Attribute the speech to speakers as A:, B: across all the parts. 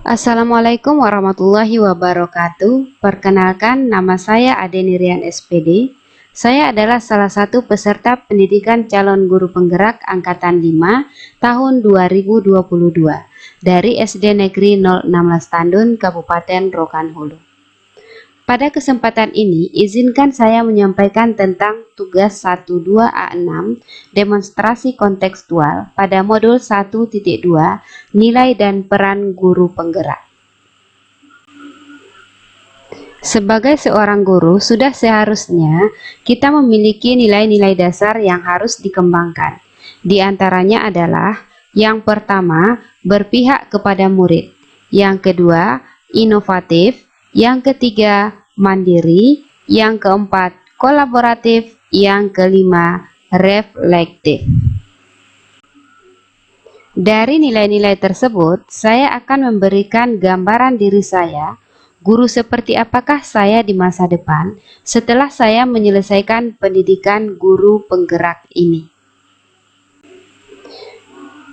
A: Assalamualaikum warahmatullahi wabarakatuh. Perkenalkan, nama saya Adenirian SPD. Saya adalah salah satu peserta pendidikan calon guru penggerak angkatan 5 tahun 2022 dari SD Negeri 016 Tandun, Kabupaten Rokan Hulu. Pada kesempatan ini, izinkan saya menyampaikan tentang tugas 12A6 demonstrasi kontekstual pada modul 1.2 nilai dan peran guru penggerak. Sebagai seorang guru, sudah seharusnya kita memiliki nilai-nilai dasar yang harus dikembangkan. Di antaranya adalah yang pertama, berpihak kepada murid, yang kedua, inovatif, yang ketiga, mandiri, yang keempat, kolaboratif, yang kelima, reflektif. Dari nilai-nilai tersebut, saya akan memberikan gambaran diri saya, guru seperti apakah saya di masa depan setelah saya menyelesaikan pendidikan guru penggerak ini.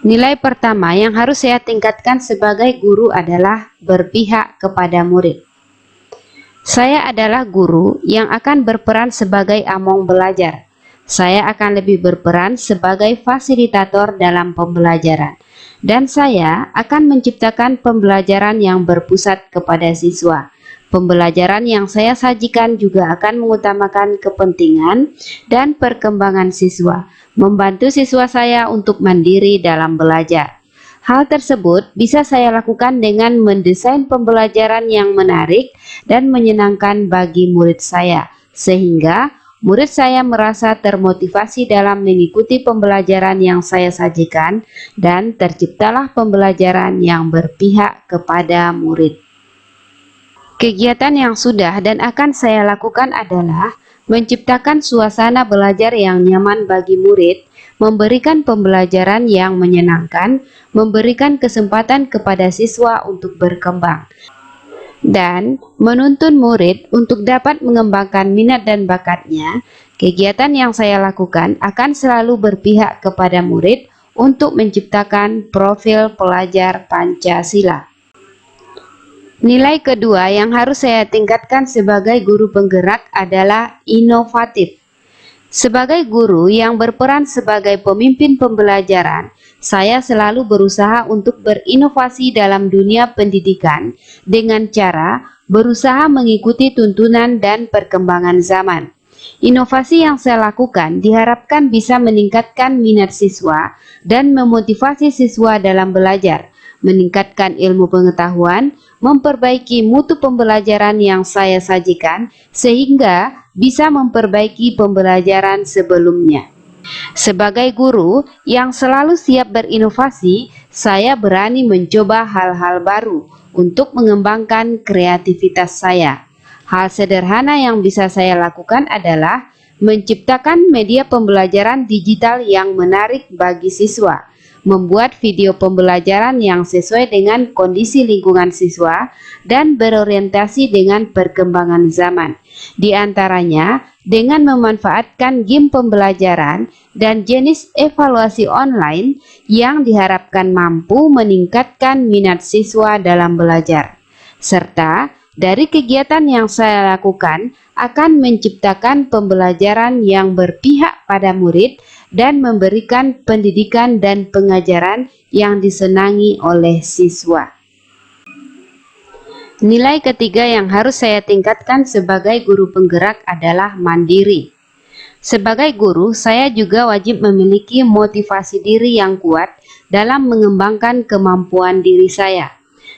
A: Nilai pertama yang harus saya tingkatkan sebagai guru adalah berpihak kepada murid. Saya adalah guru yang akan berperan sebagai among belajar. Saya akan lebih berperan sebagai fasilitator dalam pembelajaran. Dan saya akan menciptakan pembelajaran yang berpusat kepada siswa. Pembelajaran yang saya sajikan juga akan mengutamakan kepentingan dan perkembangan siswa, membantu siswa saya untuk mandiri dalam belajar. Hal tersebut bisa saya lakukan dengan mendesain pembelajaran yang menarik dan menyenangkan bagi murid saya, sehingga murid saya merasa termotivasi dalam mengikuti pembelajaran yang saya sajikan dan terciptalah pembelajaran yang berpihak kepada murid. Kegiatan yang sudah dan akan saya lakukan adalah menciptakan suasana belajar yang nyaman bagi murid, memberikan pembelajaran yang menyenangkan, memberikan kesempatan kepada siswa untuk berkembang, dan menuntun murid untuk dapat mengembangkan minat dan bakatnya. Kegiatan yang saya lakukan akan selalu berpihak kepada murid untuk menciptakan profil pelajar Pancasila. Nilai kedua yang harus saya tingkatkan sebagai guru penggerak adalah inovatif. Sebagai guru yang berperan sebagai pemimpin pembelajaran, saya selalu berusaha untuk berinovasi dalam dunia pendidikan dengan cara berusaha mengikuti tuntunan dan perkembangan zaman. Inovasi yang saya lakukan diharapkan bisa meningkatkan minat siswa dan memotivasi siswa dalam belajar, meningkatkan ilmu pengetahuan, memperbaiki mutu pembelajaran yang saya sajikan, sehingga bisa memperbaiki pembelajaran sebelumnya. Sebagai guru yang selalu siap berinovasi, saya berani mencoba hal-hal baru untuk mengembangkan kreativitas saya. Hal sederhana yang bisa saya lakukan adalah menciptakan media pembelajaran digital yang menarik bagi siswa, membuat video pembelajaran yang sesuai dengan kondisi lingkungan siswa dan berorientasi dengan perkembangan zaman. Di antaranya dengan memanfaatkan game pembelajaran dan jenis evaluasi online yang diharapkan mampu meningkatkan minat siswa dalam belajar. Serta dari kegiatan yang saya lakukan akan menciptakan pembelajaran yang berpihak pada murid dan memberikan pendidikan dan pengajaran yang disenangi oleh siswa. Nilai ketiga yang harus saya tingkatkan sebagai guru penggerak adalah mandiri. Sebagai guru, saya juga wajib memiliki motivasi diri yang kuat dalam mengembangkan kemampuan diri saya.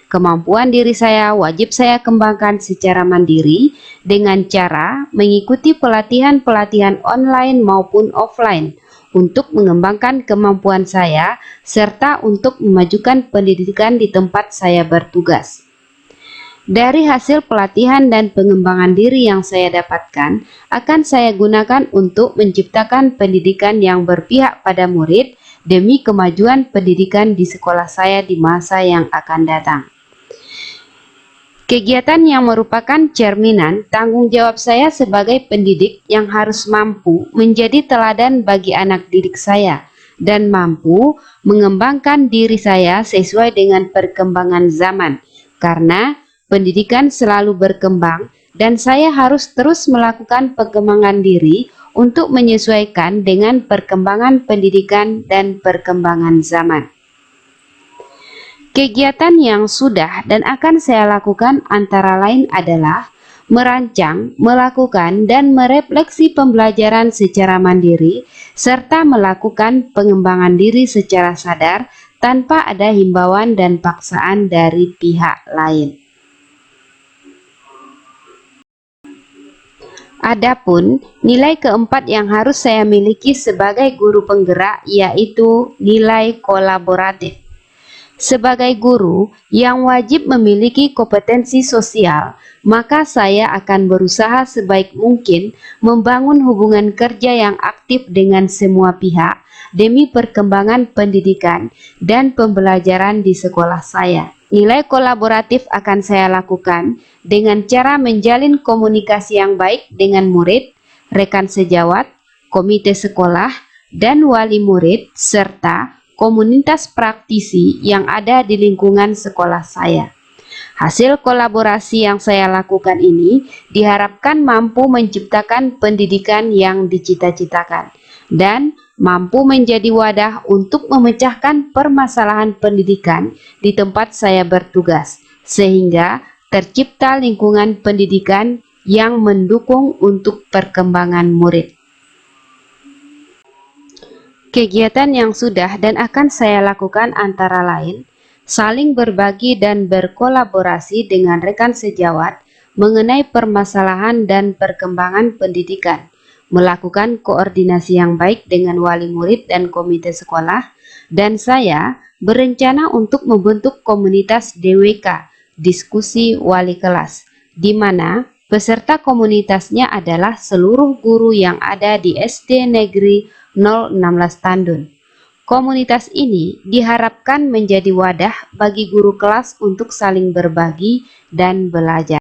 A: Kemampuan diri saya wajib saya kembangkan secara mandiri dengan cara mengikuti pelatihan-pelatihan online maupun offline untuk mengembangkan kemampuan saya serta untuk memajukan pendidikan di tempat saya bertugas. Dari hasil pelatihan dan pengembangan diri yang saya dapatkan, akan saya gunakan untuk menciptakan pendidikan yang berpihak pada murid demi kemajuan pendidikan di sekolah saya di masa yang akan datang. Kegiatan yang merupakan cerminan tanggung jawab saya sebagai pendidik yang harus mampu menjadi teladan bagi anak didik saya dan mampu mengembangkan diri saya sesuai dengan perkembangan zaman, karena pendidikan selalu berkembang dan saya harus terus melakukan pengembangan diri untuk menyesuaikan dengan perkembangan pendidikan dan perkembangan zaman. Kegiatan yang sudah dan akan saya lakukan antara lain adalah merancang, melakukan, dan merefleksi pembelajaran secara mandiri, serta melakukan pengembangan diri secara sadar tanpa ada himbauan dan paksaan dari pihak lain. Adapun nilai keempat yang harus saya miliki sebagai guru penggerak yaitu nilai kolaboratif. Sebagai guru yang wajib memiliki kompetensi sosial, maka saya akan berusaha sebaik mungkin membangun hubungan kerja yang aktif dengan semua pihak demi perkembangan pendidikan dan pembelajaran di sekolah saya. Nilai kolaboratif akan saya lakukan dengan cara menjalin komunikasi yang baik dengan murid, rekan sejawat, komite sekolah, dan wali murid, serta komunitas praktisi yang ada di lingkungan sekolah saya. Hasil kolaborasi yang saya lakukan ini diharapkan mampu menciptakan pendidikan yang dicita-citakan dan mampu menjadi wadah untuk memecahkan permasalahan pendidikan di tempat saya bertugas, sehingga tercipta lingkungan pendidikan yang mendukung untuk perkembangan murid. Kegiatan yang sudah dan akan saya lakukan antara lain, saling berbagi dan berkolaborasi dengan rekan sejawat mengenai permasalahan dan perkembangan pendidikan, melakukan koordinasi yang baik dengan wali murid dan komite sekolah, dan saya berencana untuk membentuk komunitas DWK, diskusi wali kelas, di mana peserta komunitasnya adalah seluruh guru yang ada di SD Negeri 016 Tandun. Komunitas ini diharapkan menjadi wadah bagi guru kelas untuk saling berbagi dan belajar.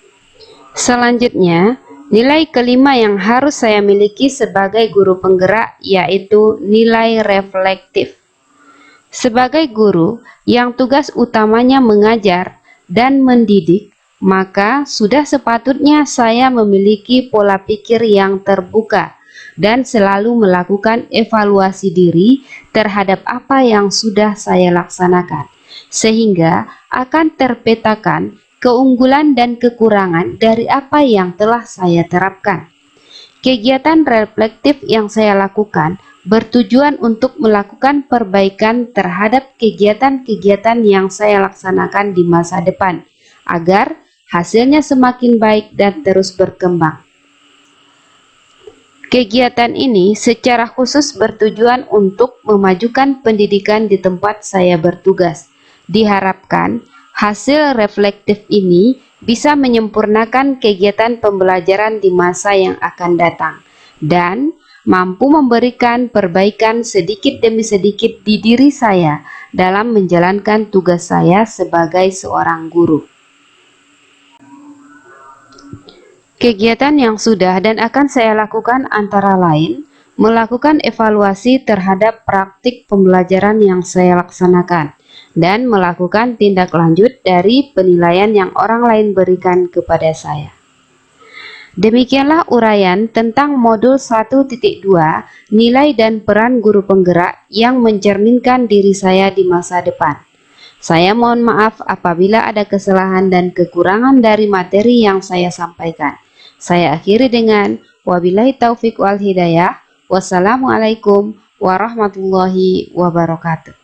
A: Selanjutnya, nilai kelima yang harus saya miliki sebagai guru penggerak yaitu nilai reflektif. Sebagai guru yang tugas utamanya mengajar dan mendidik, maka sudah sepatutnya saya memiliki pola pikir yang terbuka dan selalu melakukan evaluasi diri terhadap apa yang sudah saya laksanakan, sehingga akan terpetakan keunggulan dan kekurangan dari apa yang telah saya terapkan. Kegiatan reflektif yang saya lakukan bertujuan untuk melakukan perbaikan terhadap kegiatan-kegiatan yang saya laksanakan di masa depan, agar hasilnya semakin baik dan terus berkembang. Kegiatan ini secara khusus bertujuan untuk memajukan pendidikan di tempat saya bertugas. Diharapkan hasil reflektif ini bisa menyempurnakan kegiatan pembelajaran di masa yang akan datang dan mampu memberikan perbaikan sedikit demi sedikit di diri saya dalam menjalankan tugas saya sebagai seorang guru. Kegiatan yang sudah dan akan saya lakukan antara lain, melakukan evaluasi terhadap praktik pembelajaran yang saya laksanakan, dan melakukan tindak lanjut dari penilaian yang orang lain berikan kepada saya. Demikianlah uraian tentang modul 1.2 nilai dan peran guru penggerak yang mencerminkan diri saya di masa depan. Saya mohon maaf apabila ada kesalahan dan kekurangan dari materi yang saya sampaikan. Saya akhiri dengan wabillahi taufiq wal hidayah. Wassalamualaikum warahmatullahi wabarakatuh.